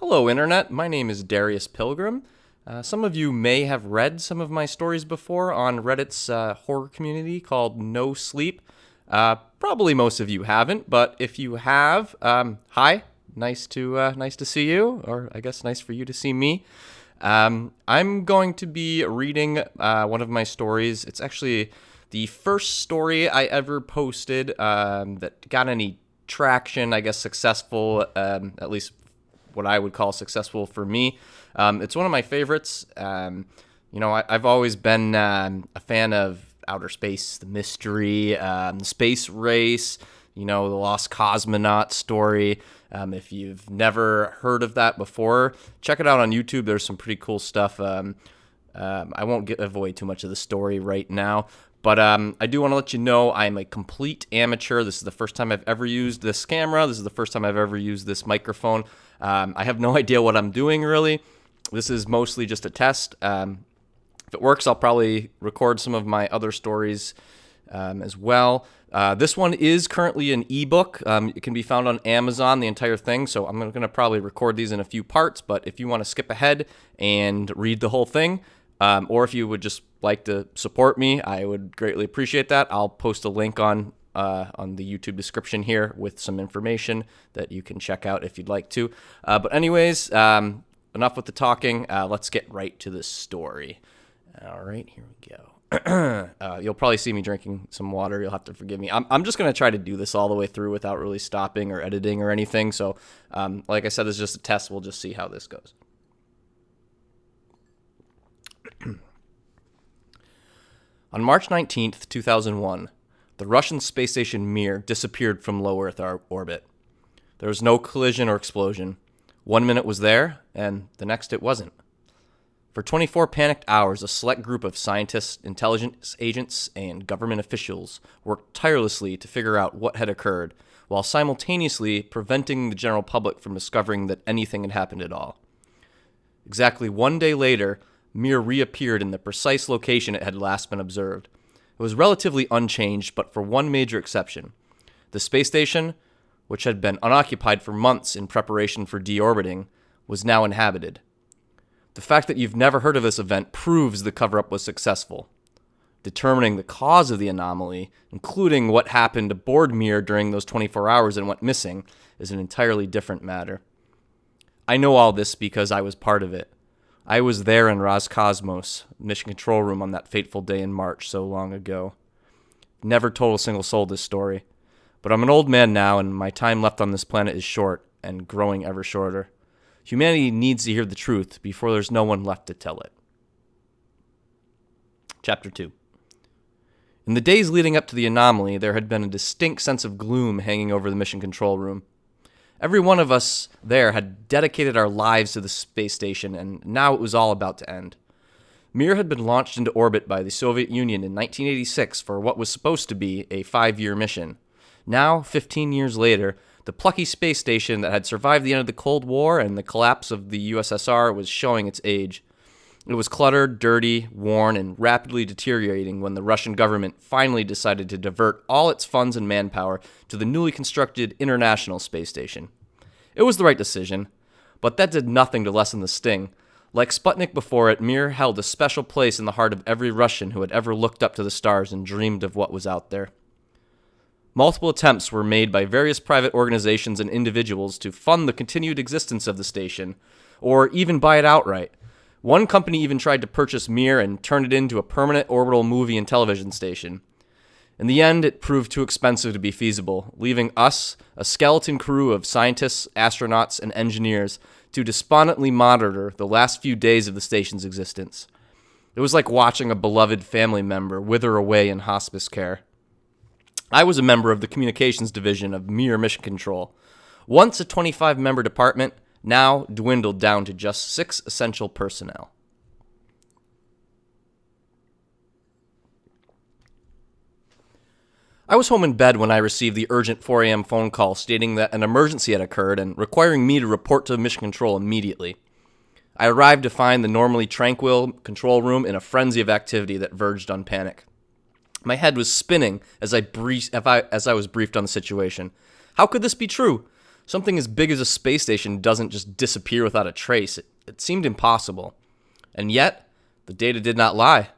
Hello, Internet. My name is Darius Pilgrim. Some of you may have read some of my stories before on Reddit's horror community called No Sleep. Probably most of you haven't, but if you have, hi. Nice to see you, or I guess nice for you to see me. I'm going to be reading one of my stories. It's actually the first story I ever posted that got any traction, I guess successful, at least what I would call successful for me. It's one of my favorites. I've always been a fan of outer space, the mystery, the space race, the lost cosmonaut story. If you've never heard of that before, check it out on YouTube. There's some pretty cool stuff. I won't give away too much of the story right now, but I do want to let you know I'm a complete amateur. This is the first time I've ever used this camera. This is the first time I've ever used this microphone. I have no idea what I'm doing, really. This is mostly just a test. If it works, I'll probably record some of my other stories as well. This one is currently an ebook. It can be found on Amazon, the entire thing, so I'm going to probably record these in a few parts, but if you want to skip ahead and read the whole thing, or if you would just like to support me, I would greatly appreciate that. I'll post a link on the YouTube description here with some information that you can check out if you'd like to. But anyways, enough with the talking. Let's get right to the story. All right, here we go. You'll probably see me drinking some water. You'll have to forgive me. I'm just going to try to do this all the way through without really stopping or editing or anything. So like I said, this is just a test. We'll just see how this goes. On March 19th, 2001, the Russian space station Mir disappeared from low Earth orbit. There was no collision or explosion. 1 minute was there, and the next it wasn't. For 24 panicked hours, a select group of scientists, intelligence agents, and government officials worked tirelessly to figure out what had occurred, while simultaneously preventing the general public from discovering that anything had happened at all. Exactly 1 day later, Mir reappeared in the precise location it had last been observed. It was relatively unchanged, but for one major exception. The space station, which had been unoccupied for months in preparation for deorbiting, was now inhabited. The fact that you've never heard of this event proves the cover-up was successful. Determining the cause of the anomaly, including what happened aboard Mir during those 24 hours and went missing, is an entirely different matter. I know all this because I was part of it. I was there in Roscosmos, mission control room on that fateful day in March so long ago. Never told a single soul this story, but I'm an old man now and my time left on this planet is short and growing ever shorter. Humanity needs to hear the truth before there's no one left to tell it. Chapter 2. In the days leading up to the anomaly, there had been a distinct sense of gloom hanging over the mission control room. Every one of us there had dedicated our lives to the space station, and now it was all about to end. Mir had been launched into orbit by the Soviet Union in 1986 for what was supposed to be a 5-year mission. Now, 15 years later, the plucky space station that had survived the end of the Cold War and the collapse of the USSR was showing its age. It was cluttered, dirty, worn, and rapidly deteriorating when the Russian government finally decided to divert all its funds and manpower to the newly constructed International Space Station. It was the right decision, but that did nothing to lessen the sting. Like Sputnik before it, Mir held a special place in the heart of every Russian who had ever looked up to the stars and dreamed of what was out there. Multiple attempts were made by various private organizations and individuals to fund the continued existence of the station, or even buy it outright. One company even tried to purchase Mir and turn it into a permanent orbital movie and television station. In the end, it proved too expensive to be feasible, leaving us, a skeleton crew of scientists, astronauts, and engineers, to despondently monitor the last few days of the station's existence. It was like watching a beloved family member wither away in hospice care. I was a member of the communications division of Mir Mission Control. Once a 25-member department, now dwindled down to just 6 essential personnel. I was home in bed when I received the urgent 4 a.m. phone call stating that an emergency had occurred and requiring me to report to Mission Control immediately. I arrived to find the normally tranquil control room in a frenzy of activity that verged on panic. My head was spinning as I was briefed on the situation. How could this be true? Something as big as a space station doesn't just disappear without a trace. It seemed impossible. And yet, the data did not lie.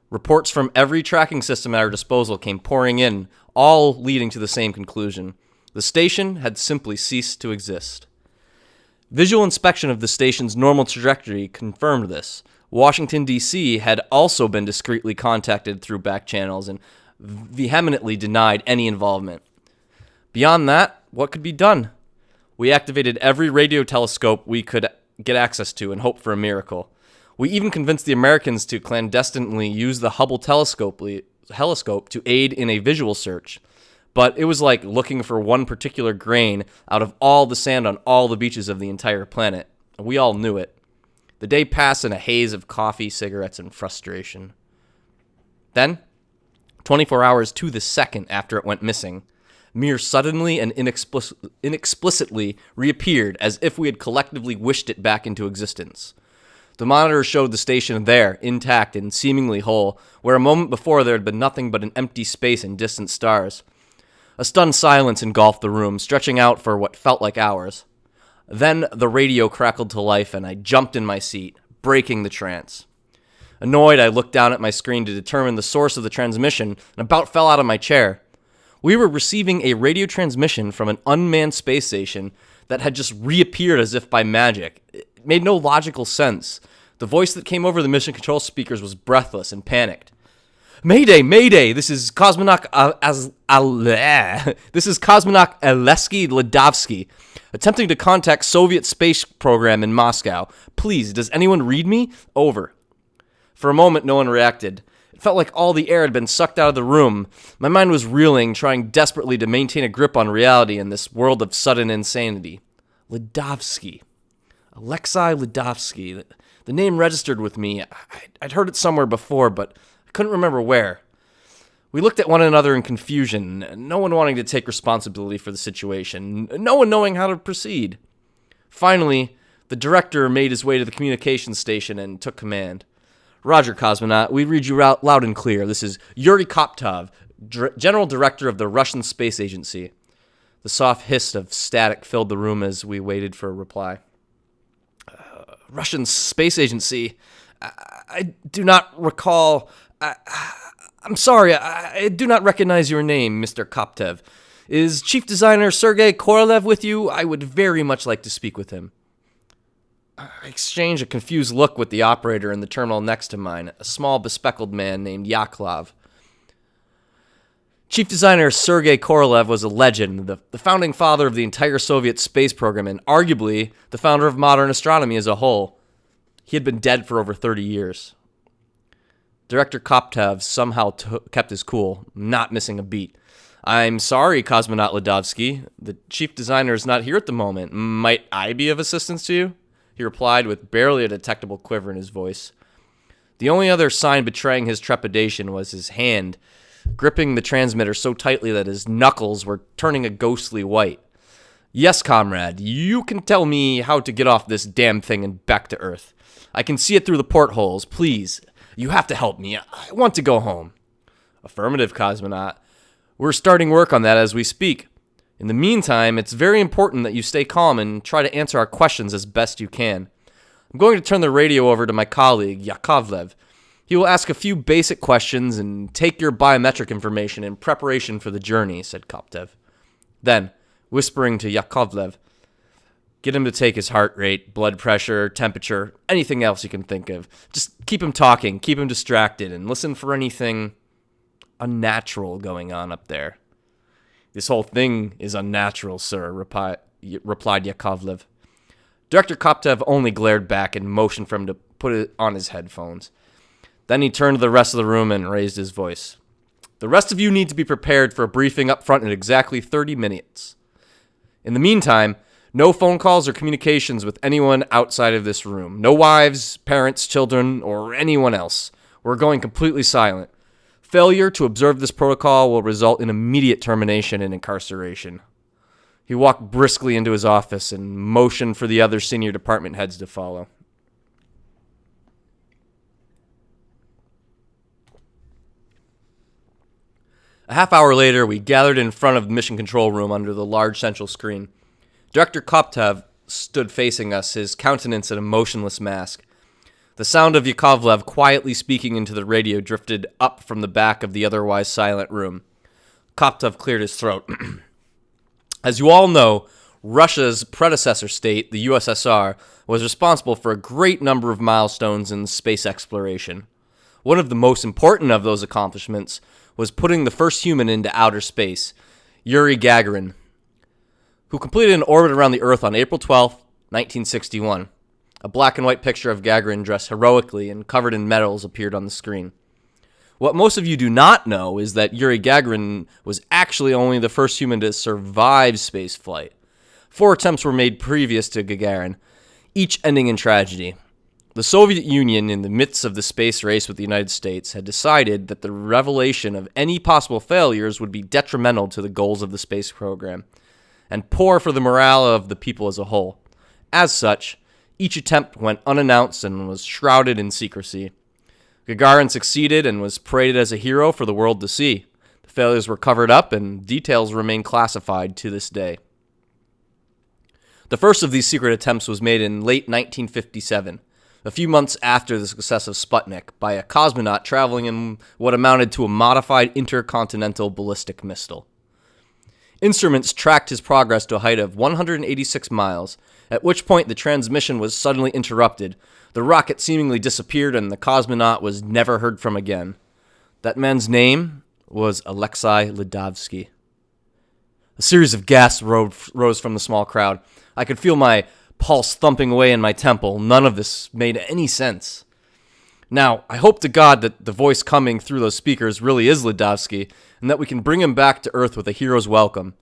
Reports from every tracking system at our disposal came pouring in, all leading to the same conclusion. The station had simply ceased to exist. Visual inspection of the station's normal trajectory confirmed this. Washington, D.C. had also been discreetly contacted through back channels and vehemently denied any involvement. Beyond that, what could be done? We activated every radio telescope we could get access to and hoped for a miracle. We even convinced the Americans to clandestinely use the Hubble telescope to aid in a visual search. But it was like looking for one particular grain out of all the sand on all the beaches of the entire planet. We all knew it. The day passed in a haze of coffee, cigarettes, and frustration. Then, 24 hours to the second after it went missing, Mir suddenly and inexplicitly reappeared as if we had collectively wished it back into existence. The monitor showed the station there, intact and seemingly whole, where a moment before there had been nothing but an empty space and distant stars. A stunned silence engulfed the room, stretching out for what felt like hours. Then the radio crackled to life and I jumped in my seat, breaking the trance. Annoyed, I looked down at my screen to determine the source of the transmission and about fell out of my chair. We were receiving a radio transmission from an unmanned space station that had just reappeared as if by magic. It made no logical sense. The voice that came over the mission control speakers was breathless and panicked. Mayday, Mayday! This is Cosmonaut Alesky Ladovsky, attempting to contact Soviet space program in Moscow. Please, does anyone read me? Over. For a moment, no one reacted. It felt like all the air had been sucked out of the room. My mind was reeling, trying desperately to maintain a grip on reality in this world of sudden insanity. Ladovsky. Alexei Ladovsky. The name registered with me. I'd heard it somewhere before, but I couldn't remember where. We looked at one another in confusion, no one wanting to take responsibility for the situation, no one knowing how to proceed. Finally, the director made his way to the communications station and took command. Roger, Cosmonaut, we read you loud and clear. This is Yuri Koptov, General Director of the Russian Space Agency. The soft hiss of static filled the room as we waited for a reply. Russian Space Agency? I do not recall... I'm sorry, I do not recognize your name, Mr. Koptev. Is Chief Designer Sergei Korolev with you? I would very much like to speak with him. I exchanged a confused look with the operator in the terminal next to mine, a small bespectacled man named Yaklov. Chief Designer Sergei Korolev was a legend, the founding father of the entire Soviet space program, and arguably the founder of modern astronomy as a whole. He had been dead for over 30 years. Director Koptev somehow kept his cool, not missing a beat. I'm sorry, Cosmonaut Ladovsky. The chief designer is not here at the moment. Might I be of assistance to you? He replied with barely a detectable quiver in his voice. The only other sign betraying his trepidation was his hand, gripping the transmitter so tightly that his knuckles were turning a ghostly white. Yes, comrade, you can tell me how to get off this damn thing and back to Earth. I can see it through the portholes. Please, you have to help me. I want to go home. Affirmative, Cosmonaut. We're starting work on that as we speak. In the meantime, it's very important that you stay calm and try to answer our questions as best you can. I'm going to turn the radio over to my colleague, Yakovlev. He will ask a few basic questions and take your biometric information in preparation for the journey, said Koptev. Then, whispering to Yakovlev, get him to take his heart rate, blood pressure, temperature, anything else you can think of. Just keep him talking, keep him distracted, and listen for anything unnatural going on up there. This whole thing is unnatural, sir, replied Yakovlev. Director Koptev only glared back and motioned for him to put it on his headphones. Then he turned to the rest of the room and raised his voice. The rest of you need to be prepared for a briefing up front in exactly 30 minutes. In the meantime, no phone calls or communications with anyone outside of this room. No wives, parents, children, or anyone else. We're going completely silent. Failure to observe this protocol will result in immediate termination and incarceration. He walked briskly into his office and motioned for the other senior department heads to follow. A half hour later, we gathered in front of the mission control room under the large central screen. Director Koptev stood facing us, his countenance an emotionless mask. The sound of Yakovlev quietly speaking into the radio drifted up from the back of the otherwise silent room. Koptev cleared his throat. As you all know, Russia's predecessor state, the USSR, was responsible for a great number of milestones in space exploration. One of the most important of those accomplishments was putting the first human into outer space, Yuri Gagarin, who completed an orbit around the Earth on April 12, 1961. A black and white picture of Gagarin dressed heroically and covered in medals appeared on the screen. What most of you do not know is that Yuri Gagarin was actually only the first human to survive spaceflight. 4 attempts were made previous to Gagarin, each ending in tragedy. The Soviet Union, in the midst of the space race with the United States, had decided that the revelation of any possible failures would be detrimental to the goals of the space program, and poor for the morale of the people as a whole. As such, each attempt went unannounced and was shrouded in secrecy. Gagarin succeeded and was paraded as a hero for the world to see. The failures were covered up and details remain classified to this day. The first of these secret attempts was made in late 1957, a few months after the success of Sputnik, by a cosmonaut traveling in what amounted to a modified intercontinental ballistic missile. Instruments tracked his progress to a height of 186 miles, at which point the transmission was suddenly interrupted. The rocket seemingly disappeared and the cosmonaut was never heard from again. That man's name was Alexei Ledovsky. A series of gasps rose from the small crowd. I could feel my pulse thumping away in my temple. None of this made any sense. Now, I hope to God that the voice coming through those speakers really is Ledovsky, and that we can bring him back to Earth with a hero's welcome.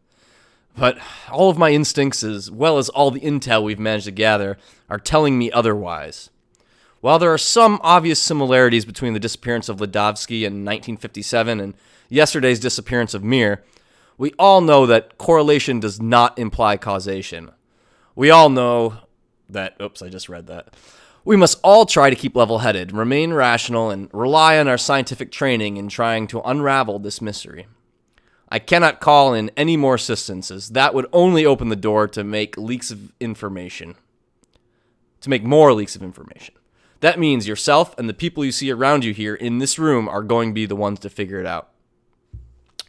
But all of my instincts, as well as all the intel we've managed to gather, are telling me otherwise. While there are some obvious similarities between the disappearance of Ledovsky in 1957 and yesterday's disappearance of Mir, we all know that correlation does not imply causation. We all know that... Oops, I just read that. We must all try to keep level-headed, remain rational, and rely on our scientific training in trying to unravel this mystery. I cannot call in any more assistance, as that would only open the door to make leaks of information. To make more leaks of information. That means yourself and the people you see around you here in this room are going to be the ones to figure it out.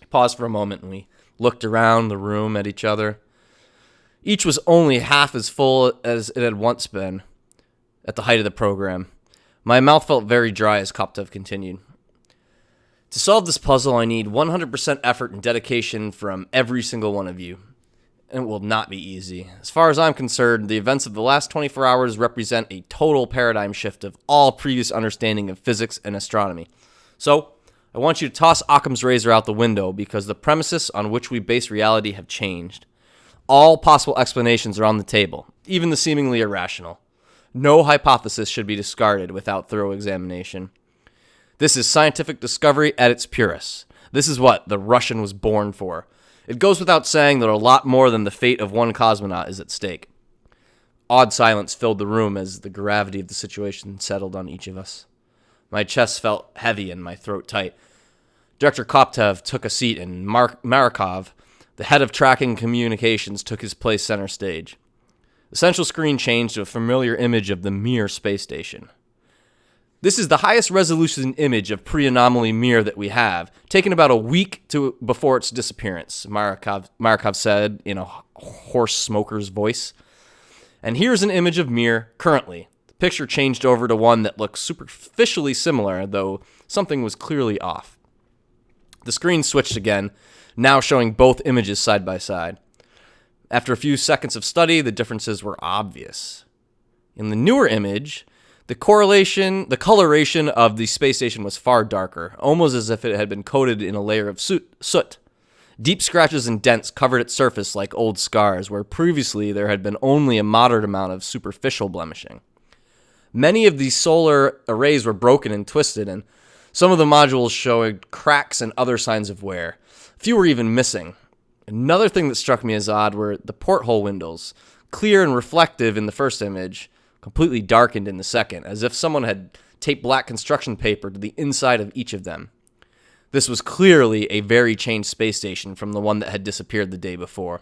I paused for a moment and we looked around the room at each other. Each was only half as full as it had once been at the height of the program. My mouth felt very dry as Koptev continued. To solve this puzzle, I need 100% effort and dedication from every single one of you. And it will not be easy. As far as I'm concerned, the events of the last 24 hours represent a total paradigm shift of all previous understanding of physics and astronomy. So, I want you to toss Occam's razor out the window because the premises on which we base reality have changed. All possible explanations are on the table, even the seemingly irrational. No hypothesis should be discarded without thorough examination. This is scientific discovery at its purest. This is what the Russian was born for. It goes without saying that a lot more than the fate of one cosmonaut is at stake. Awed silence filled the room as the gravity of the situation settled on each of us. My chest felt heavy and my throat tight. Director Koptev took a seat and Marakov, the head of tracking communications, took his place center stage. The central screen changed to a familiar image of the Mir space station. This is the highest resolution image of pre-anomaly Mir that we have, taken about a week before its disappearance, Marakov said in a hoarse smoker's voice. And here's an image of Mir currently. The picture changed over to one that looks superficially similar, though something was clearly off. The screen switched again, now showing both images side by side. After a few seconds of study, the differences were obvious. In the newer image, the coloration of the space station was far darker, almost as if it had been coated in a layer of soot. Deep scratches and dents covered its surface like old scars, where previously there had been only a moderate amount of superficial blemishing. Many of these solar arrays were broken and twisted, and some of the modules showed cracks and other signs of wear. Few were even missing. Another thing that struck me as odd were the porthole windows, clear and reflective in the first image, completely darkened in the second, as if someone had taped black construction paper to the inside of each of them. This was clearly a very changed space station from the one that had disappeared the day before.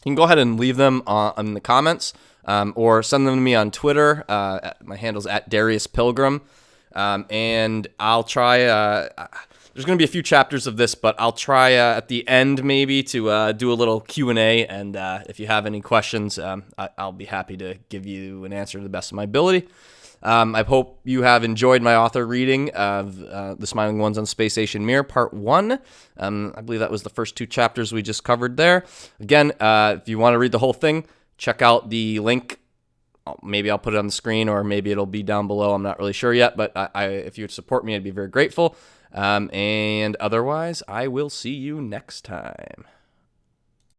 you can go ahead and leave them in the comments, or send them to me on Twitter. My handle's at Darius Pilgrim. And I'll try, there's going to be a few chapters of this, but I'll try at the end maybe to do a little Q&A, and if you have any questions, I'll be happy to give you an answer to the best of my ability. I hope you have enjoyed my author reading of The Smiling Ones on Space Station Mir, Part 1. I believe that was the first 2 chapters we just covered there. Again, if you want to read the whole thing, check out the link. Maybe I'll put it on the screen, or maybe it'll be down below. I'm not really sure yet, but if you would support me, I'd be very grateful. And otherwise, I will see you next time.